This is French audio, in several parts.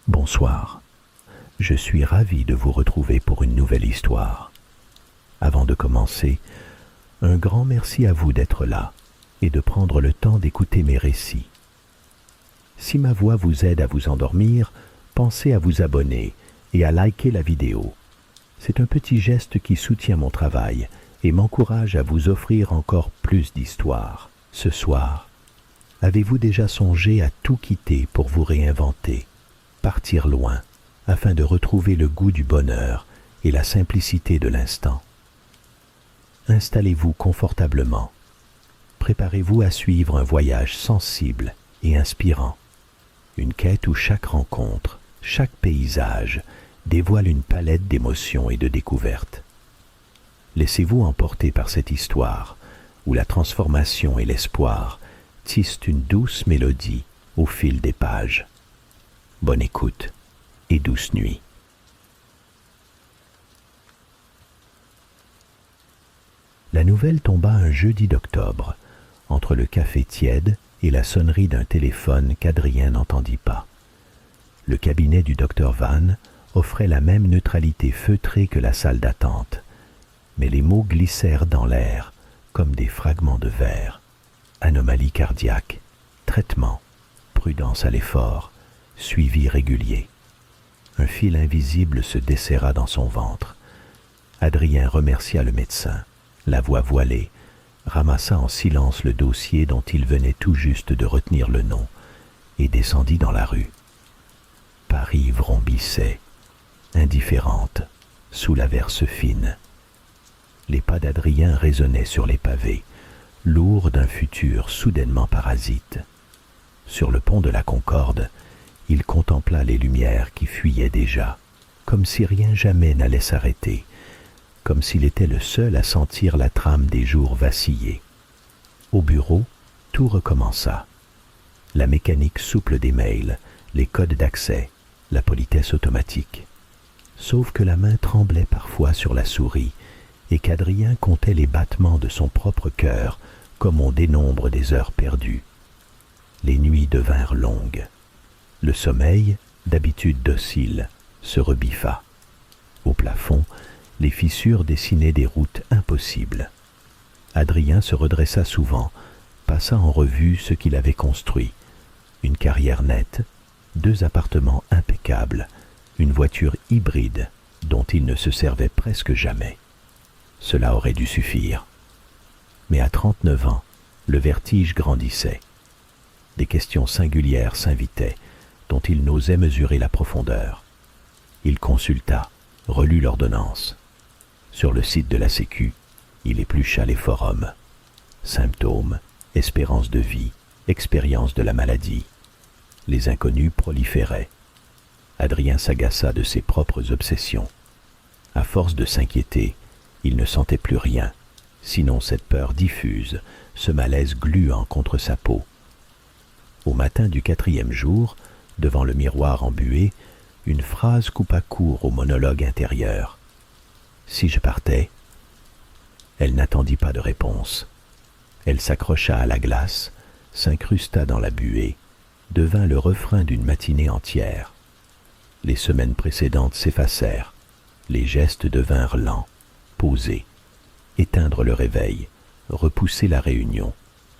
Bonsoir. Je suis ravi de vous retrouver pour une nouvelle histoire. Avant de commencer, un grand merci à vous d'être là et de prendre le temps d'écouter mes récits. Si ma voix vous aide à vous endormir, pensez à vous abonner et à liker la vidéo. C'est un petit geste qui soutient mon travail et m'encourage à vous offrir encore plus d'histoires. Ce soir, avez-vous déjà songé à tout quitter pour vous réinventer, partir loin, afin de retrouver le goût du bonheur et la simplicité de l'instant? Installez-vous confortablement. Préparez-vous à suivre un voyage sensible et inspirant. Une quête où chaque rencontre, chaque paysage dévoile une palette d'émotions et de découvertes. Laissez-vous emporter par cette histoire où la transformation et l'espoir tissent une douce mélodie au fil des pages. Bonne écoute et douce nuit. La nouvelle tomba un jeudi d'octobre, entre le café tiède et la sonnerie d'un téléphone qu'Adrien n'entendit pas. Le cabinet du docteur Van offrait la même neutralité feutrée que la salle d'attente, mais les mots glissèrent dans l'air comme des fragments de verre. Anomalie cardiaque, traitement, prudence à l'effort, suivi régulier. Un fil invisible se desserra dans son ventre. Adrien remercia le médecin, la voix voilée, ramassa en silence le dossier dont il venait tout juste de retenir le nom et descendit dans la rue. Paris vrombissait, indifférente, sous l'averse fine. Les pas d'Adrien résonnaient sur les pavés, lourds d'un futur soudainement parasite. Sur le pont de la Concorde, il contempla les lumières qui fuyaient déjà, comme si rien jamais n'allait s'arrêter, comme s'il était le seul à sentir la trame des jours vaciller. Au bureau, tout recommença. La mécanique souple des mails, les codes d'accès, la politesse automatique. Sauf que la main tremblait parfois sur la souris et qu'Adrien comptait les battements de son propre cœur comme on dénombre des heures perdues. Les nuits devinrent longues. Le sommeil, d'habitude docile, se rebiffa. Au plafond, les fissures dessinaient des routes impossibles. Adrien se redressa souvent, passa en revue ce qu'il avait construit. Une carrière nette, 2 appartements impeccables, une voiture hybride dont il ne se servait presque jamais. Cela aurait dû suffire. Mais à 39 ans, le vertige grandissait. Des questions singulières s'invitaient, dont il n'osait mesurer la profondeur. Il consulta, relut l'ordonnance. Sur le site de la Sécu, il éplucha les forums. Symptômes, espérance de vie, expérience de la maladie. Les inconnus proliféraient. Adrien s'agaça de ses propres obsessions. À force de s'inquiéter, il ne sentait plus rien, sinon cette peur diffuse, ce malaise gluant contre sa peau. Au matin du 4e jour, devant le miroir embué, une phrase coupa court au monologue intérieur. « Si je partais ?» Elle n'attendit pas de réponse. Elle s'accrocha à la glace, s'incrusta dans la buée, devint le refrain d'une matinée entière. Les semaines précédentes s'effacèrent, les gestes devinrent lents, posés. Éteindre le réveil, repousser la réunion,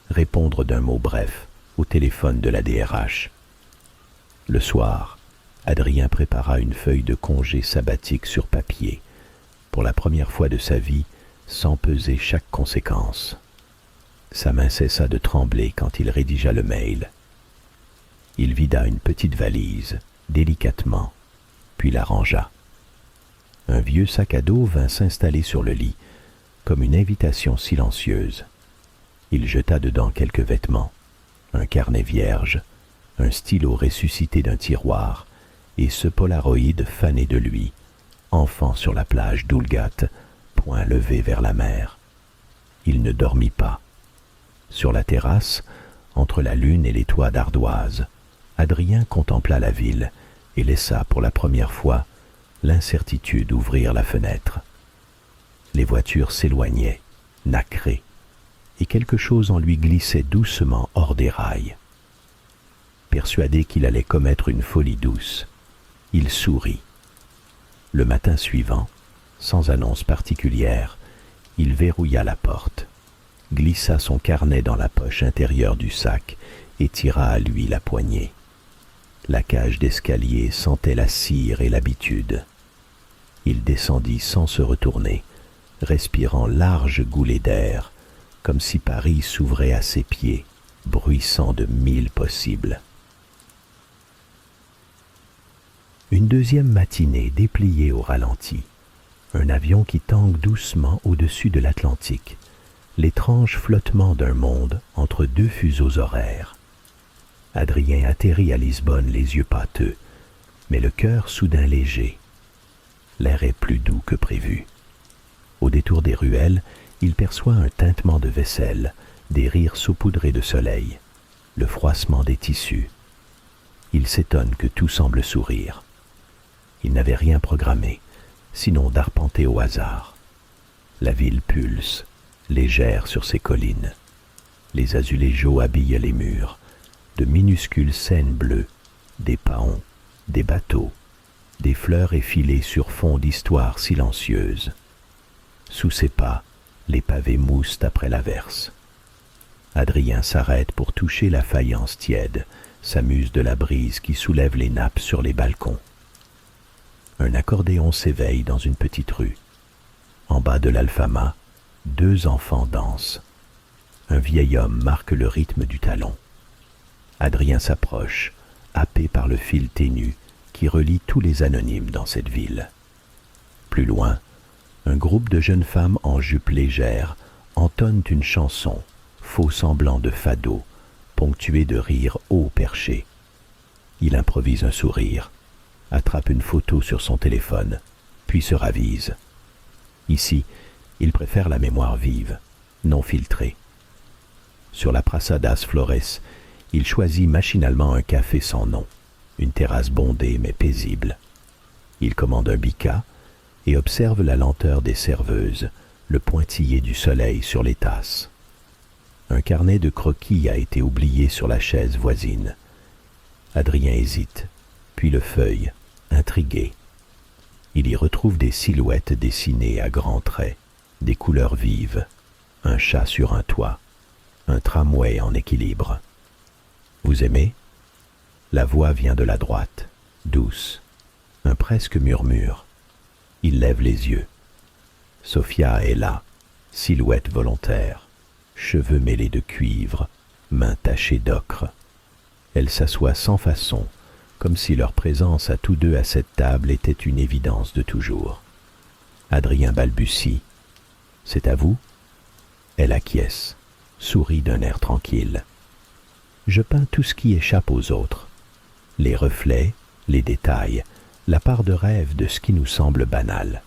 répondre d'un mot bref au téléphone de la DRH. Le soir, Adrien prépara une feuille de congé sabbatique sur papier, pour la première fois de sa vie, sans peser chaque conséquence. Sa main cessa de trembler quand il rédigea le mail. Il vida une petite valise, délicatement, puis la rangea. Un vieux sac à dos vint s'installer sur le lit, comme une invitation silencieuse. Il jeta dedans quelques vêtements, un carnet vierge, un stylo ressuscité d'un tiroir, et ce polaroïde fané de lui, enfant sur la plage d'Oulgat, poing levé vers la mer. Il ne dormit pas. Sur la terrasse, entre la lune et les toits d'ardoise, Adrien contempla la ville et laissa pour la première fois l'incertitude ouvrir la fenêtre. Les voitures s'éloignaient, nacrées, et quelque chose en lui glissait doucement hors des rails. Persuadé qu'il allait commettre une folie douce, il sourit. Le matin suivant, sans annonce particulière, il verrouilla la porte, glissa son carnet dans la poche intérieure du sac et tira à lui la poignée. La cage d'escalier sentait la cire et l'habitude. Il descendit sans se retourner, respirant larges goulées d'air, comme si Paris s'ouvrait à ses pieds, bruissant de 1000 possibles. Une deuxième matinée dépliée au ralenti. Un avion qui tangue doucement au-dessus de l'Atlantique. L'étrange flottement d'un monde entre deux fuseaux horaires. Adrien atterrit à Lisbonne les yeux pâteux, mais le cœur soudain léger. L'air est plus doux que prévu. Au détour des ruelles, il perçoit un tintement de vaisselle, des rires saupoudrés de soleil, le froissement des tissus. Il s'étonne que tout semble sourire. Il n'avait rien programmé, sinon d'arpenter au hasard. La ville pulse, légère sur ses collines. Les azulégeaux habillent les murs, de minuscules scènes bleues, des paons, des bateaux, des fleurs effilées sur fond d'histoires silencieuses. Sous ses pas, les pavés moussent après l'averse. Adrien s'arrête pour toucher la faïence tiède, s'amuse de la brise qui soulève les nappes sur les balcons. Un accordéon s'éveille dans une petite rue. En bas de l'Alfama, 2 enfants dansent. Un vieil homme marque le rythme du talon. Adrien s'approche, happé par le fil ténu qui relie tous les anonymes dans cette ville. Plus loin, un groupe de jeunes femmes en jupe légère entonnent une chanson, faux semblant de fado, ponctuée de rires haut perchés. Il improvise un sourire, attrape une photo sur son téléphone, puis se ravise. Ici, il préfère la mémoire vive, non filtrée. Sur la Praça das Flores, il choisit machinalement un café sans nom, une terrasse bondée mais paisible. Il commande un bica et observe la lenteur des serveuses, le pointillé du soleil sur les tasses. Un carnet de croquis a été oublié sur la chaise voisine. Adrien hésite, puis le feuille, intrigué. Il y retrouve des silhouettes dessinées à grands traits, des couleurs vives, un chat sur un toit, un tramway en équilibre. Vous aimez? La voix vient de la droite, douce, un presque murmure. Il lève les yeux. Sophia est là, silhouette volontaire, cheveux mêlés de cuivre, mains tachées d'ocre. Elle s'assoit sans façon, comme si leur présence à tous deux à cette table était une évidence de toujours. Adrien balbutie. « C'est à vous ?» Elle acquiesce, sourit d'un air tranquille. « Je peins tout ce qui échappe aux autres. Les reflets, les détails, la part de rêve de ce qui nous semble banal. »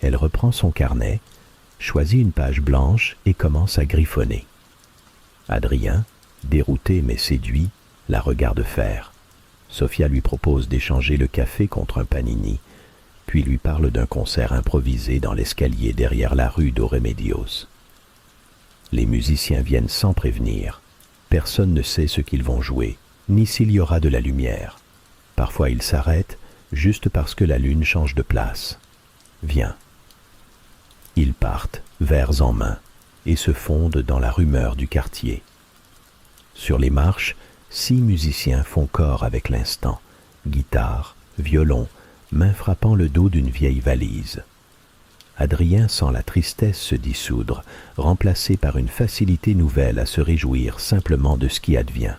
Elle reprend son carnet, choisit une page blanche et commence à griffonner. Adrien, dérouté mais séduit, la regarde faire. Sophia lui propose d'échanger le café contre un panini, puis lui parle d'un concert improvisé dans l'escalier derrière la rue dos Remedios. Les musiciens viennent sans prévenir. Personne ne sait ce qu'ils vont jouer, ni s'il y aura de la lumière. Parfois ils s'arrêtent, juste parce que la lune change de place. Viens. Ils partent, verres en main, et se fondent dans la rumeur du quartier. Sur les marches, 6 musiciens font corps avec l'instant, guitare, violon, main frappant le dos d'une vieille valise. Adrien sent la tristesse se dissoudre, remplacée par une facilité nouvelle à se réjouir simplement de ce qui advient.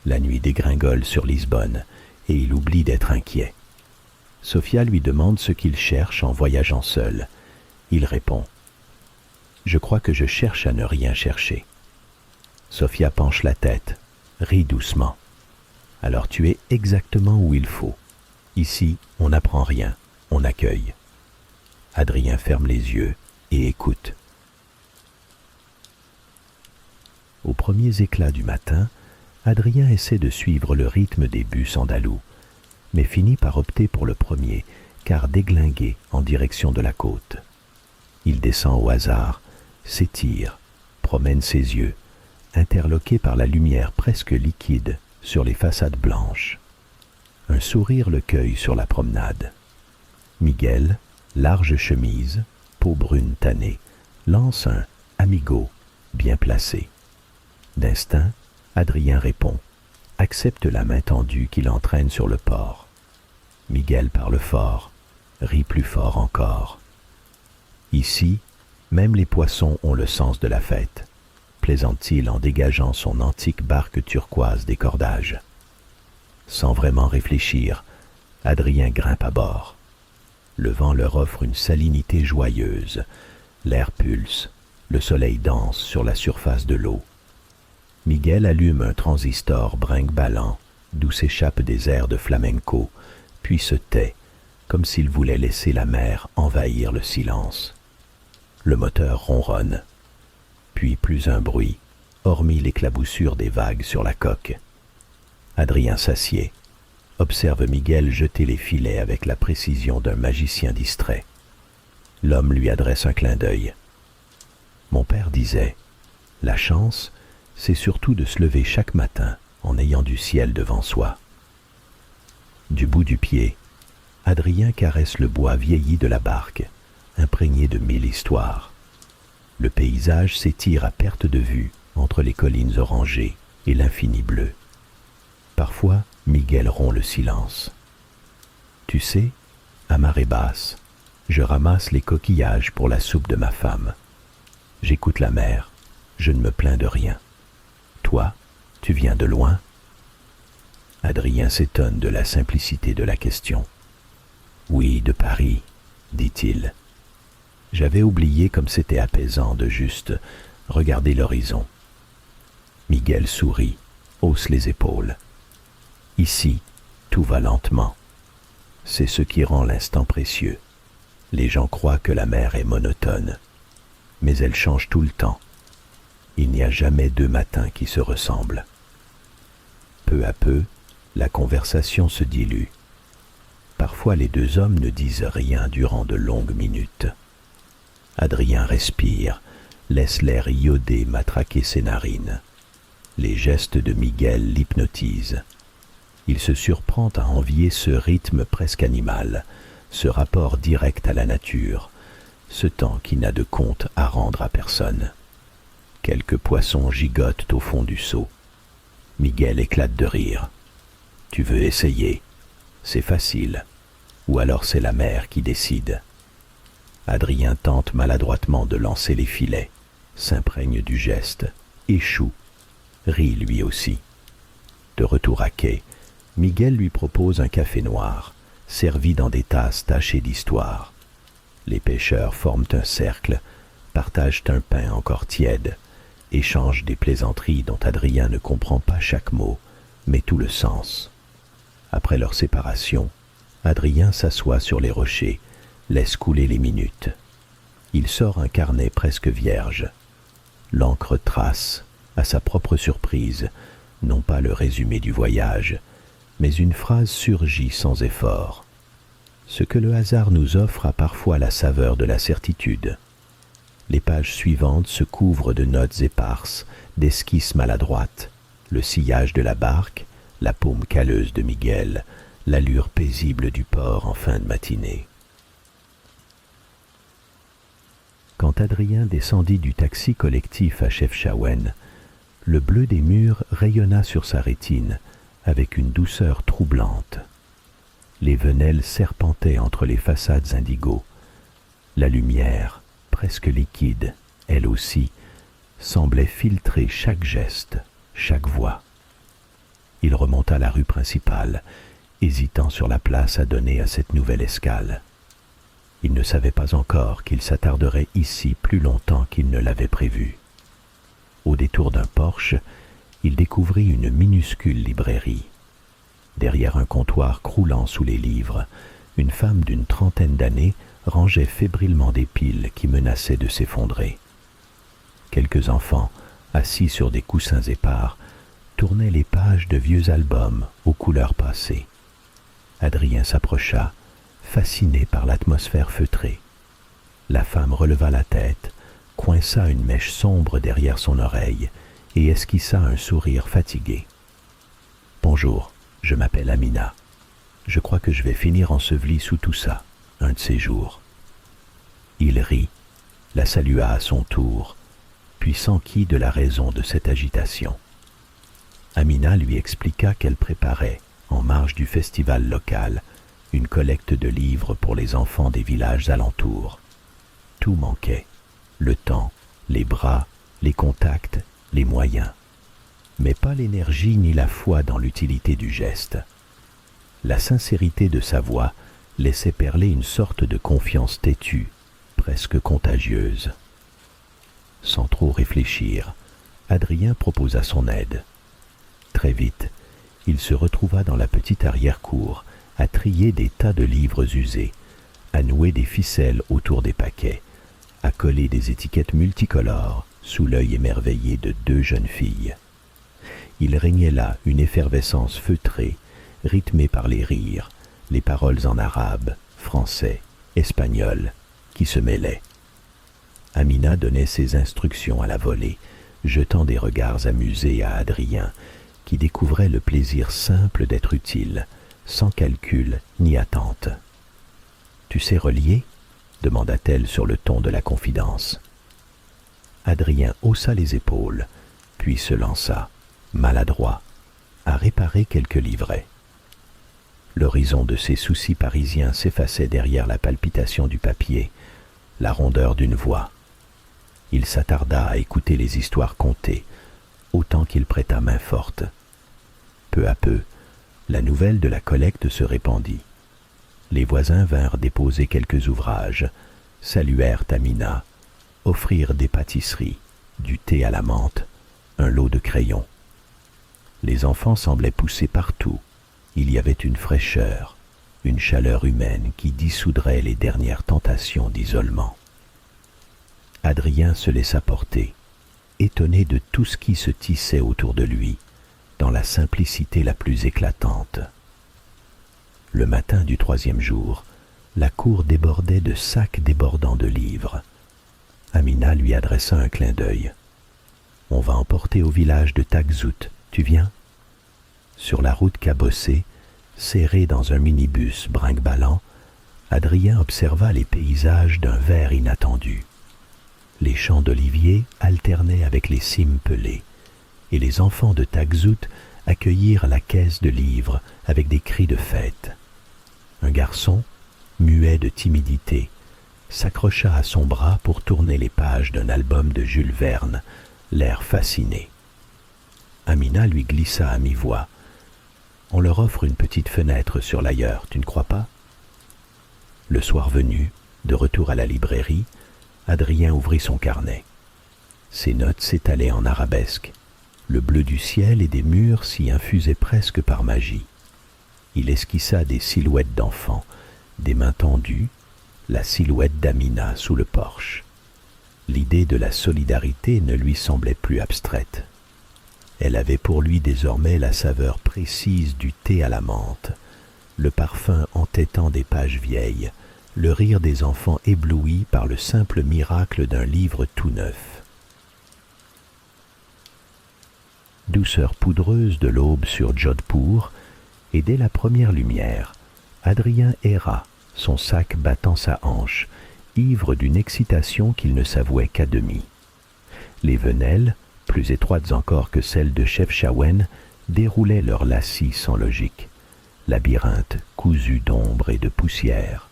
La nuit dégringole sur Lisbonne, et il oublie d'être inquiet. Sophia lui demande ce qu'il cherche en voyageant seul. Il répond « Je crois que je cherche à ne rien chercher. » Sophia penche la tête, rit doucement. « Alors tu es exactement où il faut. Ici, on n'apprend rien, on accueille. » Adrien ferme les yeux et écoute. Aux premiers éclats du matin, Adrien essaie de suivre le rythme des bus andalous, mais finit par opter pour le premier, car déglingué en direction de la côte. Il descend au hasard, s'étire, promène ses yeux, interloqué par la lumière presque liquide sur les façades blanches. Un sourire le cueille sur la promenade. Miguel, large chemise, peau brune tannée, lance un « amigo » bien placé. D'instinct, Adrien répond, accepte la main tendue qui l'entraîne sur le port. Miguel parle fort, rit plus fort encore. Ici, même les poissons ont le sens de la fête, plaisante-t-il en dégageant son antique barque turquoise des cordages. Sans vraiment réfléchir, Adrien grimpe à bord. Le vent leur offre une salinité joyeuse, l'air pulse, le soleil danse sur la surface de l'eau. Miguel allume un transistor brinque-ballant, d'où s'échappent des airs de flamenco, puis se tait, comme s'il voulait laisser la mer envahir le silence. Le moteur ronronne, puis plus un bruit, hormis l'éclaboussure des vagues sur la coque. Adrien s'assied, observe Miguel jeter les filets avec la précision d'un magicien distrait. L'homme lui adresse un clin d'œil. Mon père disait, « La chance, c'est surtout de se lever chaque matin en ayant du ciel devant soi. » Du bout du pied, Adrien caresse le bois vieilli de la barque, imprégné de 1000 histoires. Le paysage s'étire à perte de vue entre les collines orangées et l'infini bleu. Parfois, Miguel rompt le silence. « Tu sais, à marée basse, je ramasse les coquillages pour la soupe de ma femme. J'écoute la mer, je ne me plains de rien. Toi, tu viens de loin ?» Adrien s'étonne de la simplicité de la question. « Oui, de Paris, dit-il. J'avais oublié comme c'était apaisant de juste regarder l'horizon. » Miguel sourit, hausse les épaules. Ici, tout va lentement. C'est ce qui rend l'instant précieux. Les gens croient que la mer est monotone, mais elle change tout le temps. Il n'y a jamais 2 matins qui se ressemblent. Peu à peu, la conversation se dilue. Parfois les 2 hommes ne disent rien durant de longues minutes. Adrien respire, laisse l'air iodé matraquer ses narines. Les gestes de Miguel l'hypnotisent. Il se surprend à envier ce rythme presque animal, ce rapport direct à la nature, ce temps qui n'a de compte à rendre à personne. Quelques poissons gigotent au fond du seau. Miguel éclate de rire. « Tu veux essayer? C'est facile. Ou alors c'est la mer qui décide. » Adrien tente maladroitement de lancer les filets, s'imprègne du geste, échoue, rit lui aussi. De retour à quai, Miguel lui propose un café noir, servi dans des tasses tachées d'histoire. Les pêcheurs forment un cercle, partagent un pain encore tiède, échangent des plaisanteries dont Adrien ne comprend pas chaque mot, mais tout le sens. Après leur séparation, Adrien s'assoit sur les rochers, laisse couler les minutes. Il sort un carnet presque vierge. L'encre trace, à sa propre surprise, non pas le résumé du voyage, mais une phrase surgit sans effort. Ce que le hasard nous offre a parfois la saveur de la certitude. Les pages suivantes se couvrent de notes éparses, d'esquisses maladroites, le sillage de la barque, la paume calleuse de Miguel, l'allure paisible du port en fin de matinée. Quand Adrien descendit du taxi collectif à Chefchaouen, le bleu des murs rayonna sur sa rétine avec une douceur troublante. Les venelles serpentaient entre les façades indigo. La lumière, presque liquide, elle aussi, semblait filtrer chaque geste, chaque voix. Il remonta la rue principale, hésitant sur la place à donner à cette nouvelle escale. Il ne savait pas encore qu'il s'attarderait ici plus longtemps qu'il ne l'avait prévu. Au détour d'un porche, il découvrit une minuscule librairie. Derrière un comptoir croulant sous les livres, une femme d'une trentaine d'années rangeait fébrilement des piles qui menaçaient de s'effondrer. Quelques enfants, assis sur des coussins épars, tournaient les pages de vieux albums aux couleurs passées. Adrien s'approcha, fasciné par l'atmosphère feutrée. La femme releva la tête, coinça une mèche sombre derrière son oreille et esquissa un sourire fatigué. « Bonjour, je m'appelle Amina. Je crois que je vais finir enseveli sous tout ça, un de ces jours. » Il rit, la salua à son tour, puis s'enquit de la raison de cette agitation. Amina lui expliqua qu'elle préparait, en marge du festival local, une collecte de livres pour les enfants des villages alentours. Tout manquait, le temps, les bras, les contacts, les moyens, mais pas l'énergie ni la foi dans l'utilité du geste. La sincérité de sa voix laissait perler une sorte de confiance têtue, presque contagieuse. Sans trop réfléchir, Adrien proposa son aide. Très vite, il se retrouva dans la petite arrière-cour, à trier des tas de livres usés, à nouer des ficelles autour des paquets, à coller des étiquettes multicolores sous l'œil émerveillé de deux jeunes filles. Il régnait là une effervescence feutrée, rythmée par les rires, les paroles en arabe, français, espagnol, qui se mêlaient. Amina donnait ses instructions à la volée, jetant des regards amusés à Adrien, qui découvrait le plaisir simple d'être utile, sans calcul ni attente. « Tu sais relier ?» demanda-t-elle sur le ton de la confidence. Adrien haussa les épaules, puis se lança, maladroit, à réparer quelques livrets. L'horizon de ses soucis parisiens s'effaçait derrière la palpitation du papier, la rondeur d'une voix. Il s'attarda à écouter les histoires contées, autant qu'il prêta main forte. Peu à peu, la nouvelle de la collecte se répandit. Les voisins vinrent déposer quelques ouvrages, saluèrent Amina, offrirent des pâtisseries, du thé à la menthe, un lot de crayons. Les enfants semblaient pousser partout. Il y avait une fraîcheur, une chaleur humaine qui dissoudrait les dernières tentations d'isolement. Adrien se laissa porter, étonné de tout ce qui se tissait autour de lui, dans la simplicité la plus éclatante. Le matin du 3e jour, la cour débordait de sacs débordants de livres. Amina lui adressa un clin d'œil. « On va emporter au village de Tagzout, tu viens ?» Sur la route cabossée, serré dans un minibus brinque-ballant, Adrien observa les paysages d'un vert inattendu. Les champs d'oliviers alternaient avec les cimes pelées, et les enfants de Tagzout accueillirent la caisse de livres avec des cris de fête. Un garçon, muet de timidité, s'accrocha à son bras pour tourner les pages d'un album de Jules Verne, l'air fasciné. Amina lui glissa à mi-voix. « On leur offre une petite fenêtre sur l'ailleurs, tu ne crois pas ?» Le soir venu, de retour à la librairie, Adrien ouvrit son carnet. Ses notes s'étalaient en arabesque. Le bleu du ciel et des murs s'y infusaient presque par magie. Il esquissa des silhouettes d'enfants, des mains tendues, la silhouette d'Amina sous le porche. L'idée de la solidarité ne lui semblait plus abstraite. Elle avait pour lui désormais la saveur précise du thé à la menthe, le parfum entêtant des pages vieilles, le rire des enfants éblouis par le simple miracle d'un livre tout neuf. Douceur poudreuse de l'aube sur Jodhpur, et dès la première lumière, Adrien erra, son sac battant sa hanche, ivre d'une excitation qu'il ne s'avouait qu'à demi. Les venelles, plus étroites encore que celles de Chefchaouen, déroulaient leurs lacis sans logique, labyrinthe cousu d'ombre et de poussière.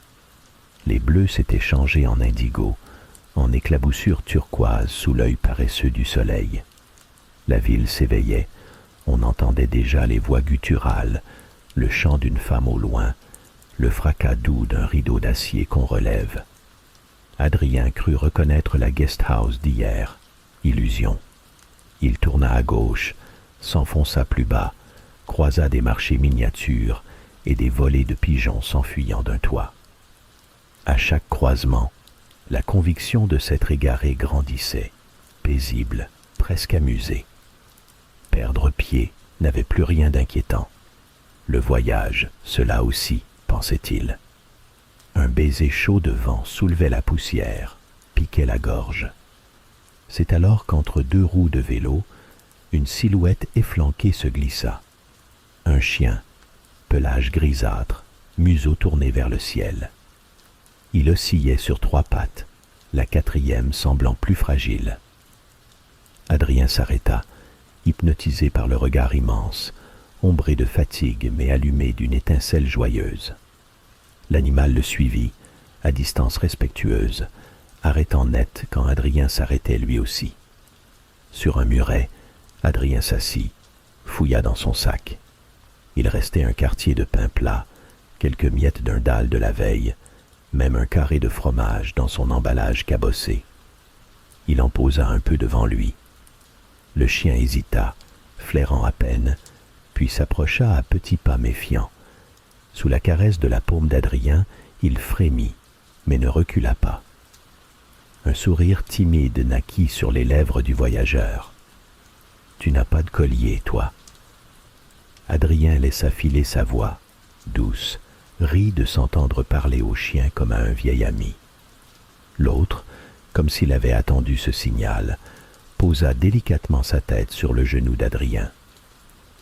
Les bleus s'étaient changés en indigo, en éclaboussures turquoises sous l'œil paresseux du soleil. La ville s'éveillait, on entendait déjà les voix gutturales, le chant d'une femme au loin, le fracas doux d'un rideau d'acier qu'on relève. Adrien crut reconnaître la guest-house d'hier. Illusion. Il tourna à gauche, s'enfonça plus bas, croisa des marchés miniatures et des volées de pigeons s'enfuyant d'un toit. À chaque croisement, la conviction de s'être égaré grandissait, paisible, presque amusée. Perdre pied n'avait plus rien d'inquiétant. Le voyage, cela aussi, pensait-il. Un baiser chaud de vent soulevait la poussière, piquait la gorge. C'est alors qu'entre deux roues de vélo, une silhouette efflanquée se glissa. Un chien, pelage grisâtre, museau tourné vers le ciel. Il oscillait sur 3 pattes, la 4e semblant plus fragile. Adrien s'arrêta, hypnotisé par le regard immense, ombré de fatigue mais allumé d'une étincelle joyeuse. L'animal le suivit, à distance respectueuse, arrêtant net quand Adrien s'arrêtait lui aussi. Sur un muret, Adrien s'assit, fouilla dans son sac. Il restait un quartier de pain plat, quelques miettes d'un dalle de la veille, même un carré de fromage dans son emballage cabossé. Il en posa un peu devant lui. Le chien hésita, flairant à peine, puis s'approcha à petits pas méfiants. Sous la caresse de la paume d'Adrien, il frémit, mais ne recula pas. Un sourire timide naquit sur les lèvres du voyageur. « Tu n'as pas de collier, toi. » Adrien laissa filer sa voix, douce, rit de s'entendre parler au chien comme à un vieil ami. L'autre, comme s'il avait attendu ce signal, posa délicatement sa tête sur le genou d'Adrien.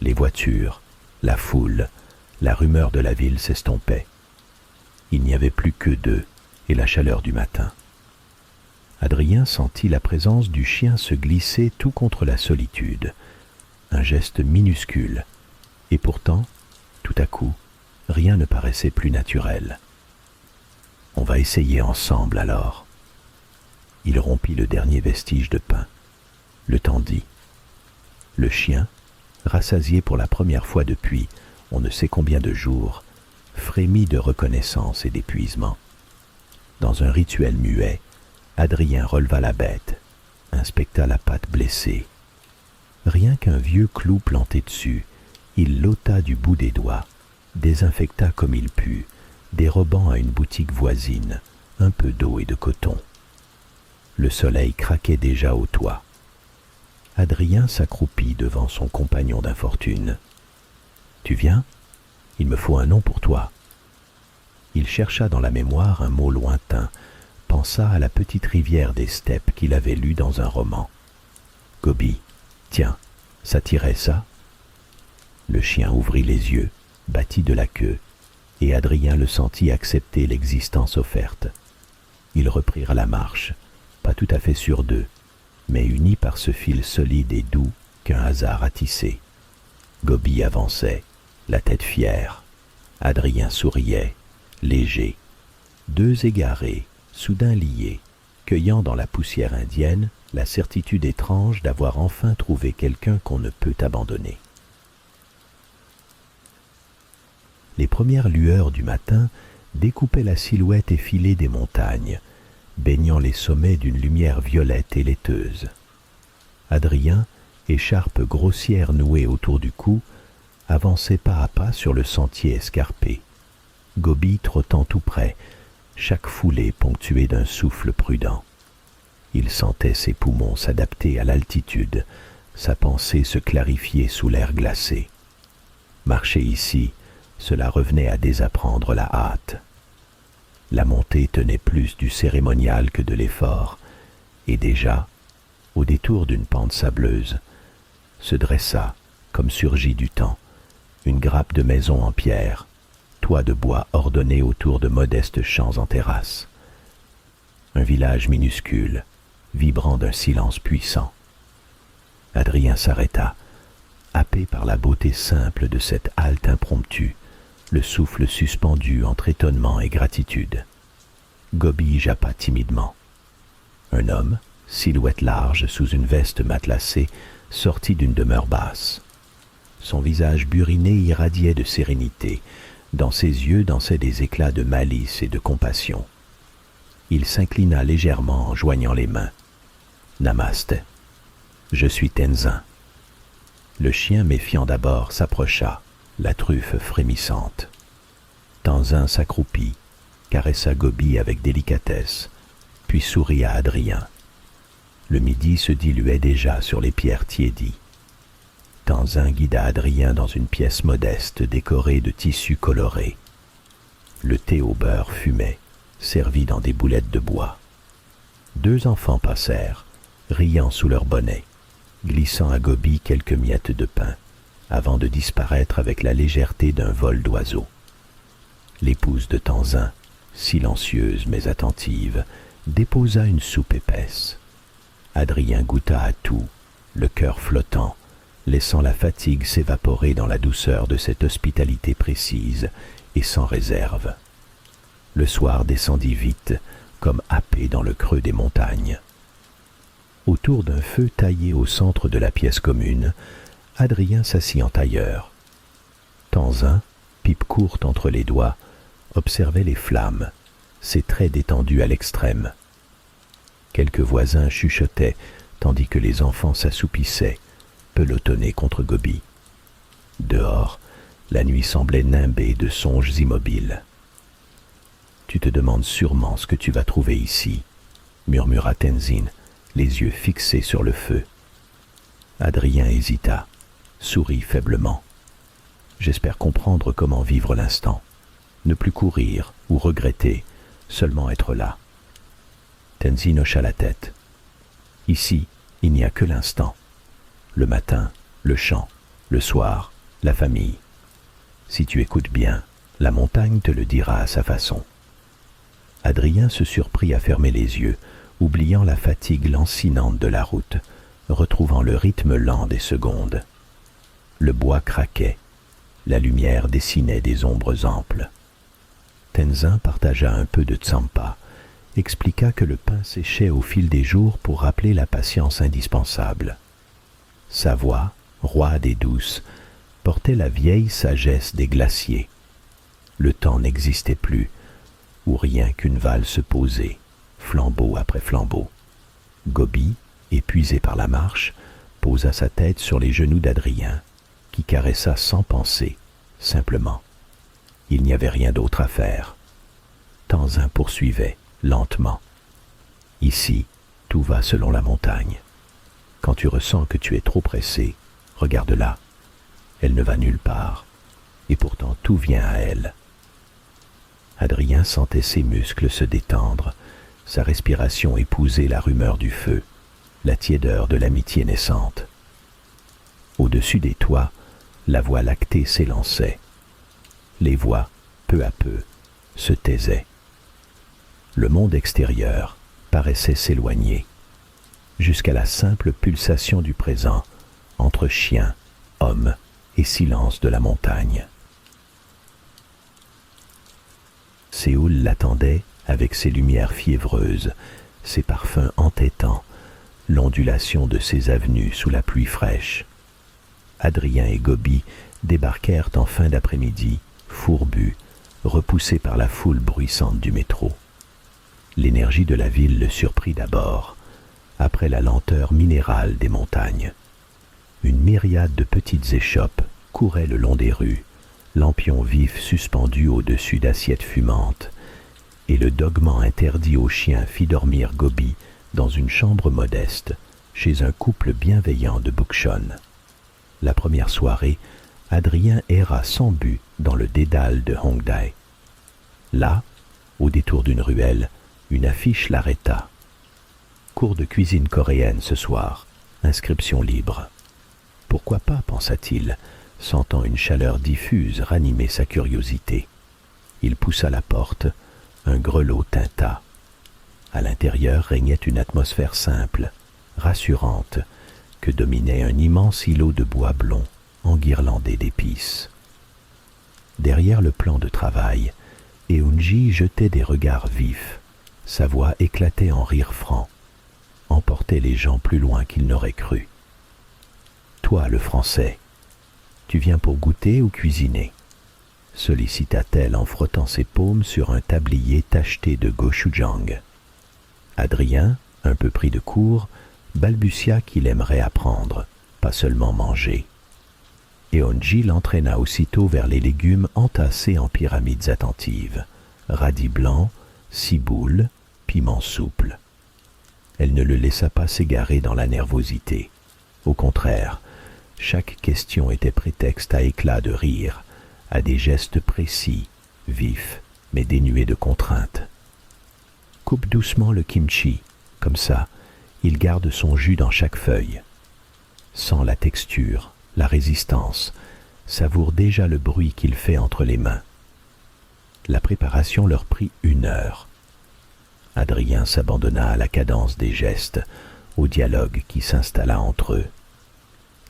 Les voitures, la foule, la rumeur de la ville s'estompaient. Il n'y avait plus que d'eux et la chaleur du matin. Adrien sentit la présence du chien se glisser tout contre la solitude, un geste minuscule, et pourtant, tout à coup, rien ne paraissait plus naturel. « On va essayer ensemble alors. » Il rompit le dernier vestige de pain, le tendit. Le chien, rassasié pour la première fois depuis on ne sait combien de jours, frémit de reconnaissance et d'épuisement. Dans un rituel muet, Adrien releva la bête, inspecta la patte blessée. Rien qu'un vieux clou planté dessus, il l'ôta du bout des doigts, désinfecta comme il put, dérobant à une boutique voisine un peu d'eau et de coton. Le soleil craquait déjà au toit. Adrien s'accroupit devant son compagnon d'infortune. « Tu viens ? Il me faut un nom pour toi. » Il chercha dans la mémoire un mot lointain, pensa à la petite rivière des steppes qu'il avait lue dans un roman. « Gobi, tiens, ça tirait ça ?» Le chien ouvrit les yeux, battit de la queue, et Adrien le sentit accepter l'existence offerte. Ils reprirent la marche, pas tout à fait sûrs d'eux, mais unis par ce fil solide et doux qu'un hasard a tissé. Gobi avançait, la tête fière. Adrien souriait, léger. Deux égarés, soudain liés, cueillant dans la poussière indienne la certitude étrange d'avoir enfin trouvé quelqu'un qu'on ne peut abandonner. Les premières lueurs du matin découpaient la silhouette effilée des montagnes, baignant les sommets d'une lumière violette et laiteuse. Adrien, écharpe grossière nouée autour du cou, avançait pas à pas sur le sentier escarpé, Gobi trottant tout près, chaque foulée ponctuée d'un souffle prudent. Il sentait ses poumons s'adapter à l'altitude, sa pensée se clarifier sous l'air glacé. Marcher ici, cela revenait à désapprendre la hâte. La montée tenait plus du cérémonial que de l'effort, et déjà, au détour d'une pente sableuse, se dressa, comme surgie du temps, une grappe de maisons en pierre, toit de bois ordonné autour de modestes champs en terrasse. Un village minuscule, vibrant d'un silence puissant. Adrien s'arrêta, happé par la beauté simple de cette halte impromptue, le souffle suspendu entre étonnement et gratitude. Gobi jappa timidement. Un homme, silhouette large sous une veste matelassée, sortit d'une demeure basse. Son visage buriné irradiait de sérénité, dans ses yeux dansaient des éclats de malice et de compassion. Il s'inclina légèrement en joignant les mains. « Namaste. Je suis Tenzin. » Le chien méfiant d'abord s'approcha, la truffe frémissante. Tenzin s'accroupit, caressa Gobi avec délicatesse, puis sourit à Adrien. Le midi se diluait déjà sur les pierres tiédies. Tenzin guida Adrien dans une pièce modeste décorée de tissus colorés. Le thé au beurre fumait, servi dans des boulettes de bois. Deux enfants passèrent, riant sous leur bonnet, glissant à Gobi quelques miettes de pain, avant de disparaître avec la légèreté d'un vol d'oiseau. L'épouse de Tanzin, silencieuse mais attentive, déposa une soupe épaisse. Adrien goûta à tout, le cœur flottant, laissant la fatigue s'évaporer dans la douceur de cette hospitalité précise et sans réserve. Le soir descendit vite, comme happé dans le creux des montagnes. Autour d'un feu taillé au centre de la pièce commune, Adrien s'assit en tailleur. Tanzin, pipe courte entre les doigts, observait les flammes, ses traits détendus à l'extrême. Quelques voisins chuchotaient, tandis que les enfants s'assoupissaient, pelotonnés contre Gobi. Dehors, la nuit semblait nimbée de songes immobiles. « Tu te demandes sûrement ce que tu vas trouver ici, » murmura Tenzin, les yeux fixés sur le feu. Adrien hésita, sourit faiblement. « J'espère comprendre comment vivre l'instant. Ne plus courir ou regretter, seulement être là. » Tenzin hocha la tête. « Ici, il n'y a que l'instant. Le matin, le chant, le soir, la famille. Si tu écoutes bien, la montagne te le dira à sa façon. » Adrien se surprit à fermer les yeux, oubliant la fatigue lancinante de la route, retrouvant le rythme lent des secondes. Le bois craquait, la lumière dessinait des ombres amples. Tenzin partagea un peu de tsampa, expliqua que le pain séchait au fil des jours pour rappeler la patience indispensable. Sa voix, roide et douce, portait la vieille sagesse des glaciers. Le temps n'existait plus, où rien qu'une valse posée, flambeau après flambeau. Gobi, épuisé par la marche, posa sa tête sur les genoux d'Adrien, qui caressa sans penser, simplement. Il n'y avait rien d'autre à faire. Tanzin poursuivait, lentement. Ici, tout va selon la montagne. Quand tu ressens que tu es trop pressé, regarde-la. Elle ne va nulle part, et pourtant tout vient à elle. Adrien sentait ses muscles se détendre, sa respiration épouser la rumeur du feu, la tiédeur de l'amitié naissante. Au-dessus des toits, la voie lactée s'élançait. Les voix, peu à peu, se taisaient. Le monde extérieur paraissait s'éloigner, jusqu'à la simple pulsation du présent, entre chien, homme et silence de la montagne. Séoul l'attendait avec ses lumières fiévreuses, ses parfums entêtants, l'ondulation de ses avenues sous la pluie fraîche. Adrien et Gobi débarquèrent en fin d'après-midi, fourbus, repoussés par la foule bruissante du métro. L'énergie de la ville le surprit d'abord, après la lenteur minérale des montagnes. Une myriade de petites échoppes couraient le long des rues, lampions vifs suspendus au-dessus d'assiettes fumantes, et le dogman interdit aux chiens fit dormir Gobi dans une chambre modeste, chez un couple bienveillant de Bukchon. La première soirée, Adrien erra sans but dans le dédale de Hongdae. Là, au détour d'une ruelle, une affiche l'arrêta. Cours de cuisine coréenne ce soir, inscription libre. Pourquoi pas, pensa-t-il, sentant une chaleur diffuse ranimer sa curiosité. Il poussa la porte, un grelot tinta. À l'intérieur régnait une atmosphère simple, rassurante, que dominait un immense îlot de bois blond, enguirlandé d'épices. Derrière le plan de travail, Eunji jetait des regards vifs. Sa voix éclatait en rire franc, emportait les gens plus loin qu'ils n'auraient cru. « Toi, le Français, tu viens pour goûter ou cuisiner ?» sollicita-t-elle en frottant ses paumes sur un tablier tacheté de gochujang. Adrien, un peu pris de court, balbutia qu'il aimerait apprendre, pas seulement manger. Eunji l'entraîna aussitôt vers les légumes entassés en pyramides attentives, radis blancs, ciboule, piment souple. Elle ne le laissa pas s'égarer dans la nervosité. Au contraire, chaque question était prétexte à éclats de rire, à des gestes précis, vifs, mais dénués de contrainte. Coupe doucement le kimchi, comme ça, il garde son jus dans chaque feuille. Sens la texture, la résistance, savoure déjà le bruit qu'il fait entre les mains. La préparation leur prit 1 heure. Adrien s'abandonna à la cadence des gestes, au dialogue qui s'installa entre eux.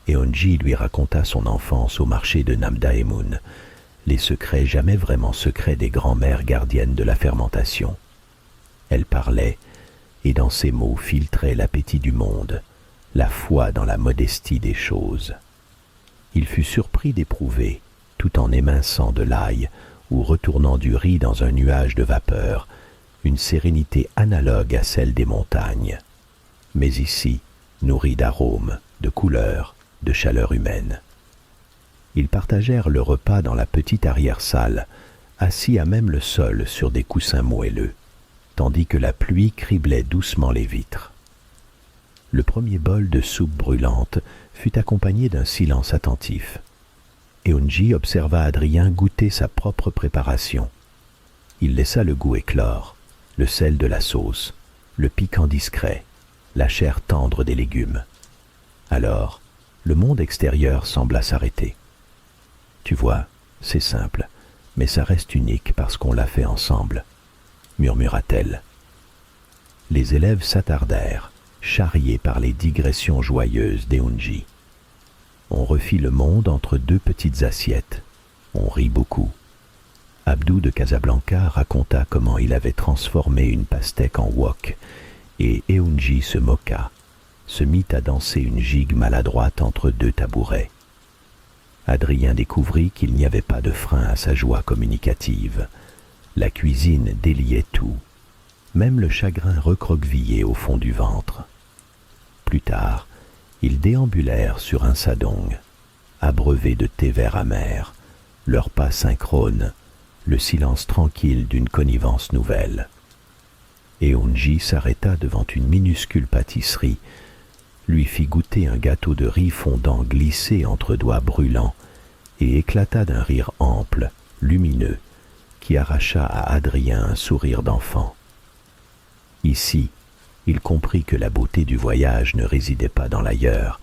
Eonji lui raconta son enfance au marché de Namdaemun, les secrets jamais vraiment secrets des grands-mères gardiennes de la fermentation. Elle parlait, et dans ses mots filtrait l'appétit du monde, la foi dans la modestie des choses. Il fut surpris d'éprouver, tout en éminçant de l'ail ou retournant du riz dans un nuage de vapeur, une sérénité analogue à celle des montagnes, mais ici, nourrie d'arômes, de couleurs, de chaleur humaine. Ils partagèrent le repas dans la petite arrière-salle, assis à même le sol sur des coussins moelleux, tandis que la pluie criblait doucement les vitres. Le premier bol de soupe brûlante fut accompagné d'un silence attentif. Eunji observa Adrien goûter sa propre préparation. Il laissa le goût éclore, le sel de la sauce, le piquant discret, la chair tendre des légumes. Alors, le monde extérieur sembla s'arrêter. Tu vois, c'est simple, mais ça reste unique parce qu'on l'a fait ensemble, murmura-t-elle. Les élèves s'attardèrent, charriés par les digressions joyeuses d'Eunji. On refit le monde entre 2 petites assiettes. On rit beaucoup. Abdou de Casablanca raconta comment il avait transformé une pastèque en wok, et Eunji se moqua, se mit à danser une gigue maladroite entre 2 tabourets. Adrien découvrit qu'il n'y avait pas de frein à sa joie communicative. La cuisine déliait tout, même le chagrin recroquevillé au fond du ventre. Plus tard, ils déambulèrent sur un sadong, abreuvés de thé vert amer, leurs pas synchrones, le silence tranquille d'une connivence nouvelle. Eunji s'arrêta devant une minuscule pâtisserie, lui fit goûter un gâteau de riz fondant glissé entre doigts brûlants et éclata d'un rire ample, lumineux, qui arracha à Adrien un sourire d'enfant. Ici, il comprit que la beauté du voyage ne résidait pas dans l'ailleurs,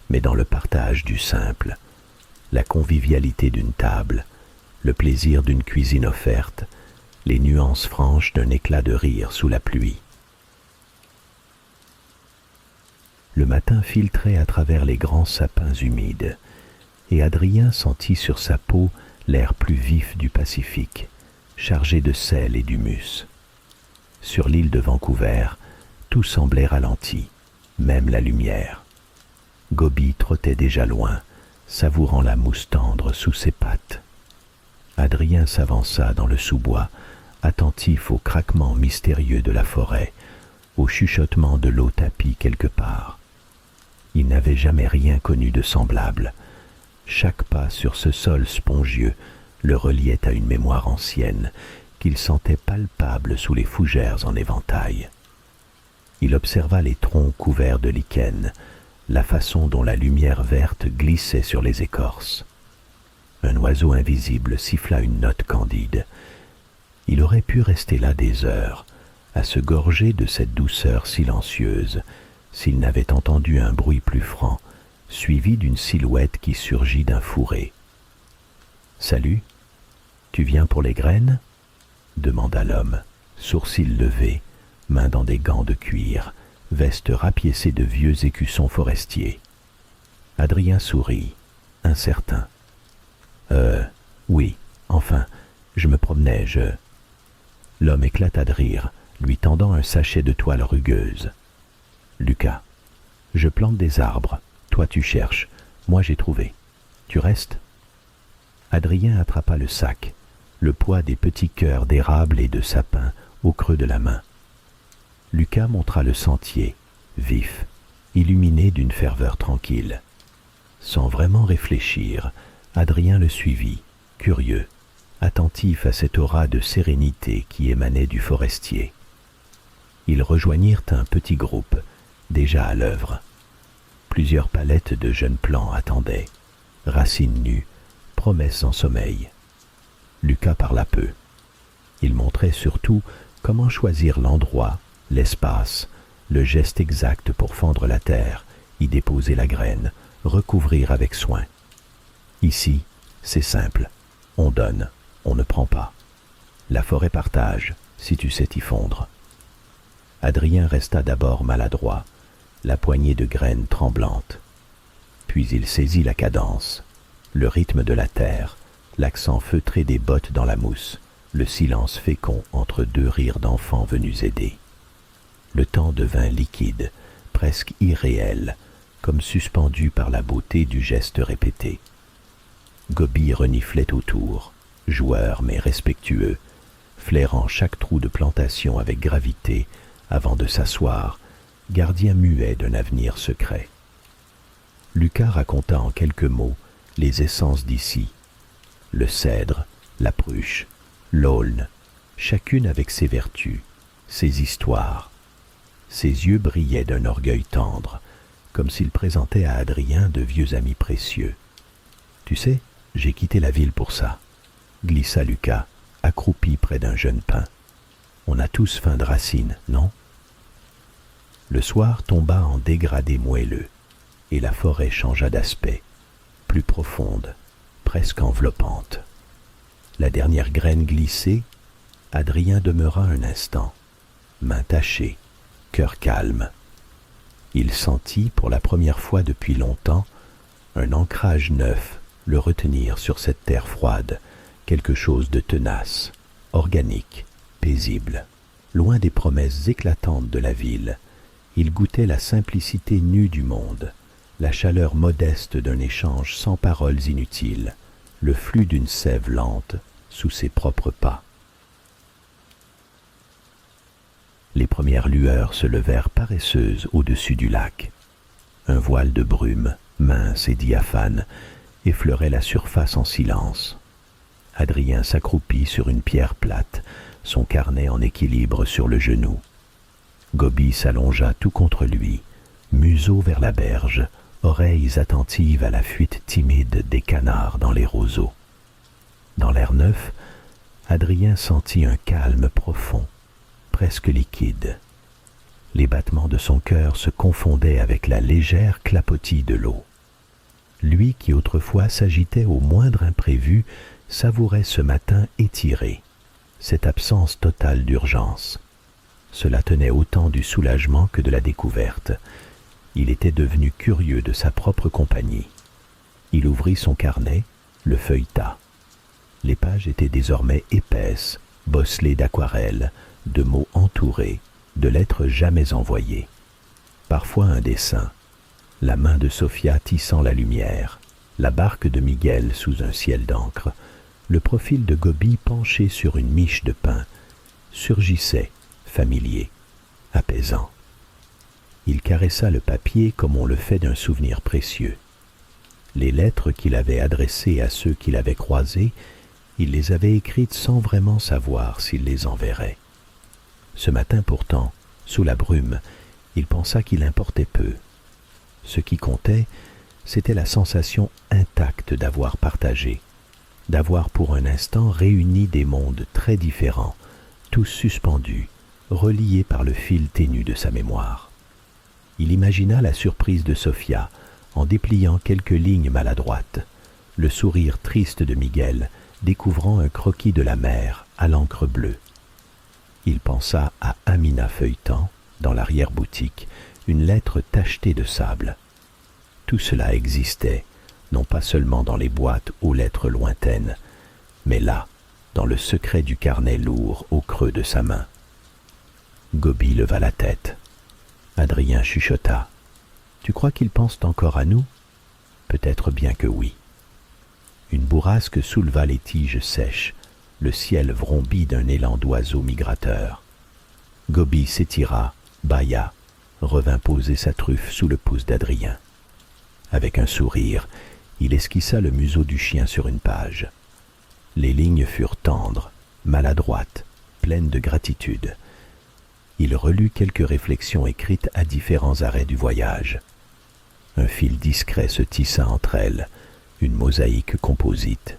mais dans le partage du simple, la convivialité d'une table, le plaisir d'une cuisine offerte, les nuances franches d'un éclat de rire sous la pluie. Le matin filtrait à travers les grands sapins humides, et Adrien sentit sur sa peau l'air plus vif du Pacifique, chargé de sel et d'humus. Sur l'île de Vancouver, tout semblait ralenti, même la lumière. Gobi trottait déjà loin, savourant la mousse tendre sous ses pattes. Adrien s'avança dans le sous-bois, attentif au craquement mystérieux de la forêt, au chuchotement de l'eau tapie quelque part. Il n'avait jamais rien connu de semblable. Chaque pas sur ce sol spongieux le reliait à une mémoire ancienne qu'il sentait palpable sous les fougères en éventail. Il observa les troncs couverts de lichen, la façon dont la lumière verte glissait sur les écorces. Un oiseau invisible siffla une note candide. Il aurait pu rester là des heures, à se gorger de cette douceur silencieuse, s'il n'avait entendu un bruit plus franc, suivi d'une silhouette qui surgit d'un fourré. « Salut, tu viens pour les graines ?» demanda l'homme, sourcils levés, mains dans des gants de cuir, veste rapiécée de vieux écussons forestiers. Adrien sourit, incertain. Oui, enfin, je me promenais, L'homme éclata de rire, lui tendant un sachet de toile rugueuse. Lucas, je plante des arbres, toi tu cherches, moi j'ai trouvé. Tu restes ? Adrien attrapa le sac, le poids des petits cœurs d'érable et de sapin au creux de la main. Lucas montra le sentier, vif, illuminé d'une ferveur tranquille. Sans vraiment réfléchir, Adrien le suivit, curieux, attentif à cette aura de sérénité qui émanait du forestier. Ils rejoignirent un petit groupe, déjà à l'œuvre. Plusieurs palettes de jeunes plants attendaient, racines nues, promesses en sommeil. Lucas parla peu. Il montrait surtout comment choisir l'endroit, l'espace, le geste exact pour fendre la terre, y déposer la graine, recouvrir avec soin. Ici, c'est simple. On donne, on ne prend pas. La forêt partage, si tu sais t'y fondre. Adrien resta d'abord maladroit, la poignée de graines tremblante. Puis il saisit la cadence, le rythme de la terre, l'accent feutré des bottes dans la mousse, le silence fécond entre deux rires d'enfants venus aider. Le temps devint liquide, presque irréel, comme suspendu par la beauté du geste répété. Gobi reniflait autour, joueur mais respectueux, flairant chaque trou de plantation avec gravité avant de s'asseoir, gardien muet d'un avenir secret. Lucas raconta en quelques mots les essences d'ici, le cèdre, la pruche, l'aulne, chacune avec ses vertus, ses histoires. Ses yeux brillaient d'un orgueil tendre, comme s'il présentait à Adrien de vieux amis précieux. « Tu sais, j'ai quitté la ville pour ça », glissa Lucas, accroupi près d'un jeune pin. « On a tous faim de racines, non ?» Le soir tomba en dégradé moelleux, et la forêt changea d'aspect, plus profonde, presque enveloppante. La dernière graine glissée, Adrien demeura un instant, main tachée, cœur calme. Il sentit, pour la première fois depuis longtemps, un ancrage neuf le retenir sur cette terre froide, quelque chose de tenace, organique, paisible. Loin des promesses éclatantes de la ville, il goûtait la simplicité nue du monde, la chaleur modeste d'un échange sans paroles inutiles, le flux d'une sève lente sous ses propres pas. Les premières lueurs se levèrent paresseuses au-dessus du lac. Un voile de brume, mince et diaphane, effleurait la surface en silence. Adrien s'accroupit sur une pierre plate, son carnet en équilibre sur le genou. Gobi s'allongea tout contre lui, museau vers la berge, oreilles attentives à la fuite timide des canards dans les roseaux. Dans l'air neuf, Adrien sentit un calme profond, presque liquide. Les battements de son cœur se confondaient avec la légère clapotis de l'eau. Lui qui autrefois s'agitait au moindre imprévu, savourait ce matin étiré, cette absence totale d'urgence. Cela tenait autant du soulagement que de la découverte. Il était devenu curieux de sa propre compagnie. Il ouvrit son carnet, le feuilleta. Les pages étaient désormais épaisses, bosselées d'aquarelles, de mots entourés, de lettres jamais envoyées. Parfois un dessin, la main de Sophia tissant la lumière, la barque de Miguel sous un ciel d'encre, le profil de Gobi penché sur une miche de pain, surgissait, familier, apaisant. Il caressa le papier comme on le fait d'un souvenir précieux. Les lettres qu'il avait adressées à ceux qu'il avait croisés, il les avait écrites sans vraiment savoir s'il les enverrait. Ce matin pourtant, sous la brume, il pensa qu'il importait peu. Ce qui comptait, c'était la sensation intacte d'avoir partagé, d'avoir pour un instant réuni des mondes très différents, tous suspendus, reliés par le fil ténu de sa mémoire. Il imagina la surprise de Sophia en dépliant quelques lignes maladroites, le sourire triste de Miguel découvrant un croquis de la mer à l'encre bleue. Il pensa à Amina feuilletant, dans l'arrière-boutique, une lettre tachetée de sable. Tout cela existait, non pas seulement dans les boîtes aux lettres lointaines, mais là, dans le secret du carnet lourd au creux de sa main. Gobi leva la tête. Adrien chuchota. « Tu crois qu'ils pensent encore à nous ?» Peut-être bien que oui. Une bourrasque souleva les tiges sèches, le ciel vrombit d'un élan d'oiseaux migrateurs. Gobi s'étira, bâilla, revint poser sa truffe sous le pouce d'Adrien. Avec un sourire, il esquissa le museau du chien sur une page. Les lignes furent tendres, maladroites, pleines de gratitude. Il relut quelques réflexions écrites à différents arrêts du voyage. Un fil discret se tissa entre elles, une mosaïque composite.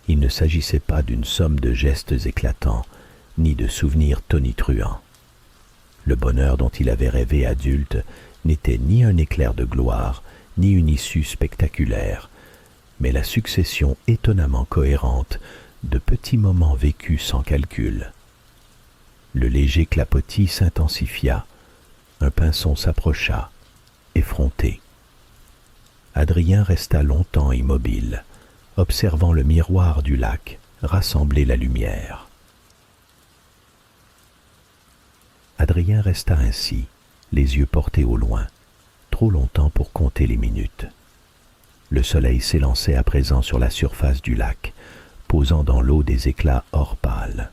Il ne s'agissait pas d'une somme de gestes éclatants, ni de souvenirs tonitruants. Le bonheur dont il avait rêvé adulte n'était ni un éclair de gloire, ni une issue spectaculaire, mais la succession étonnamment cohérente de petits moments vécus sans calcul. Le léger clapotis s'intensifia, un pinson s'approcha, effronté. Adrien resta longtemps immobile, observant le miroir du lac rassembler la lumière. Adrien resta ainsi, les yeux portés au loin, trop longtemps pour compter les minutes. Le soleil s'élançait à présent sur la surface du lac, posant dans l'eau des éclats or pâle.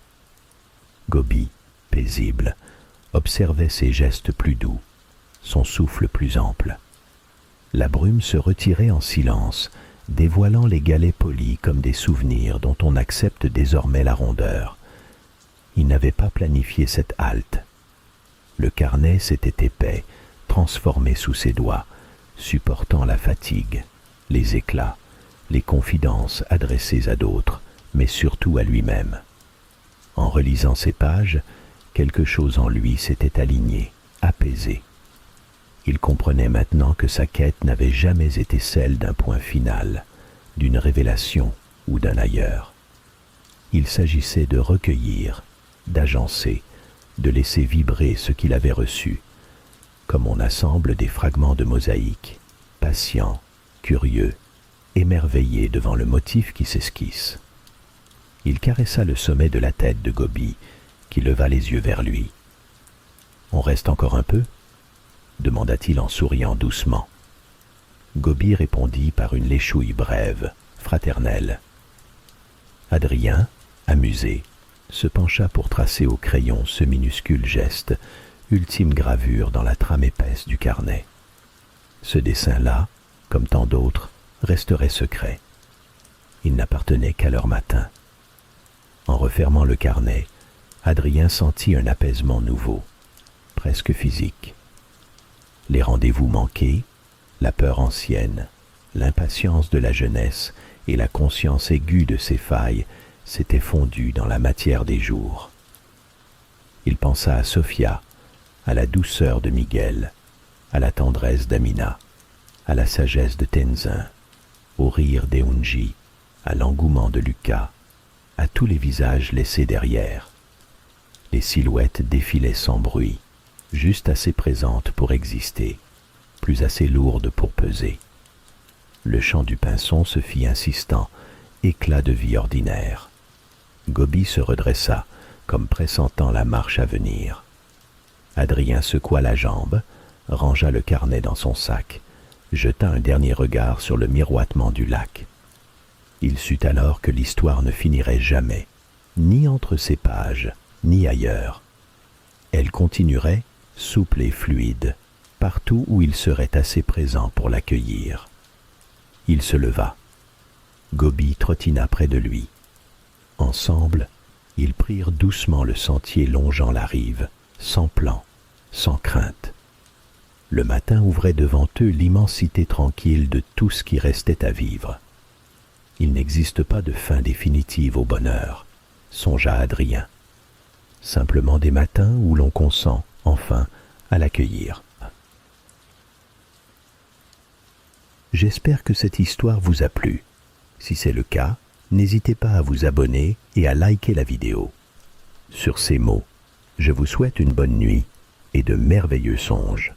Gobi, paisible, observait ses gestes plus doux, son souffle plus ample. La brume se retirait en silence, dévoilant les galets polis comme des souvenirs dont on accepte désormais la rondeur. Il n'avait pas planifié cette halte. Le carnet s'était épais, transformé sous ses doigts, supportant la fatigue, les éclats, les confidences adressées à d'autres, mais surtout à lui-même. En relisant ces pages, quelque chose en lui s'était aligné, apaisé. Il comprenait maintenant que sa quête n'avait jamais été celle d'un point final, d'une révélation ou d'un ailleurs. Il s'agissait de recueillir, d'agencer, de laisser vibrer ce qu'il avait reçu, comme on assemble des fragments de mosaïque, patient, curieux, émerveillé devant le motif qui s'esquisse. Il caressa le sommet de la tête de Gobi, qui leva les yeux vers lui. « On reste encore un peu ?» demanda-t-il en souriant doucement. Gobi répondit par une léchouille brève, fraternelle. Adrien, amusé, se pencha pour tracer au crayon ce minuscule geste, ultime gravure dans la trame épaisse du carnet. Ce dessin-là, comme tant d'autres, resterait secret. Il n'appartenait qu'à leur matin. En refermant le carnet, Adrien sentit un apaisement nouveau, presque physique. Les rendez-vous manqués, la peur ancienne, l'impatience de la jeunesse et la conscience aiguë de ses failles s'étaient fondus dans la matière des jours. Il pensa à Sophia, à la douceur de Miguel, à la tendresse d'Amina, à la sagesse de Tenzin, au rire d'Eunji, à l'engouement de Lucas, à tous les visages laissés derrière. Les silhouettes défilaient sans bruit, juste assez présentes pour exister, plus assez lourdes pour peser. Le chant du pinson se fit insistant, éclat de vie ordinaire. Gobi se redressa, comme pressentant la marche à venir. Adrien secoua la jambe, rangea le carnet dans son sac, jeta un dernier regard sur le miroitement du lac. Il sut alors que l'histoire ne finirait jamais, ni entre ces pages, ni ailleurs. Elle continuerait, souple et fluide, partout où il serait assez présent pour l'accueillir. Il se leva. Gobi trottina près de lui. Ensemble, ils prirent doucement le sentier longeant la rive, sans plan, sans crainte. Le matin ouvrait devant eux l'immensité tranquille de tout ce qui restait à vivre. Il n'existe pas de fin définitive au bonheur, songea Adrien. Simplement des matins où l'on consent, enfin, à l'accueillir. J'espère que cette histoire vous a plu. Si c'est le cas, n'hésitez pas à vous abonner et à liker la vidéo. Sur ces mots, je vous souhaite une bonne nuit et de merveilleux songes.